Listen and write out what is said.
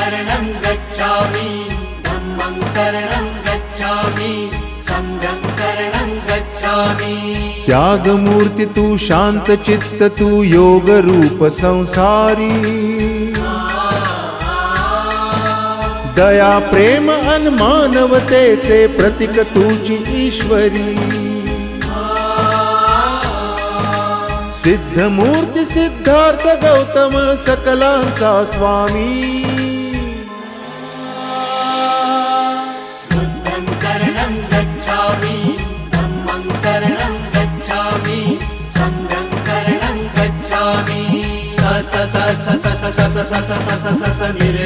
शरणं गच्छामि धम्मं शरणं गच्छामि संघं शरणं गच्छामि। त्यागमूर्ती तू शांत चित्त तू योग रूप संसारी दया प्रेम अन मानवतेचे प्रतीक तुझी ईश्वरी सिद्धमूर्ती सिद्धार्थ गौतम सकलांचा स्वामी बुद्धं शरणं गच्छामि धम्मं शरणं गच्छामि संघं शरणं गच्छामि। स स स स स स स स स स स स स नि रे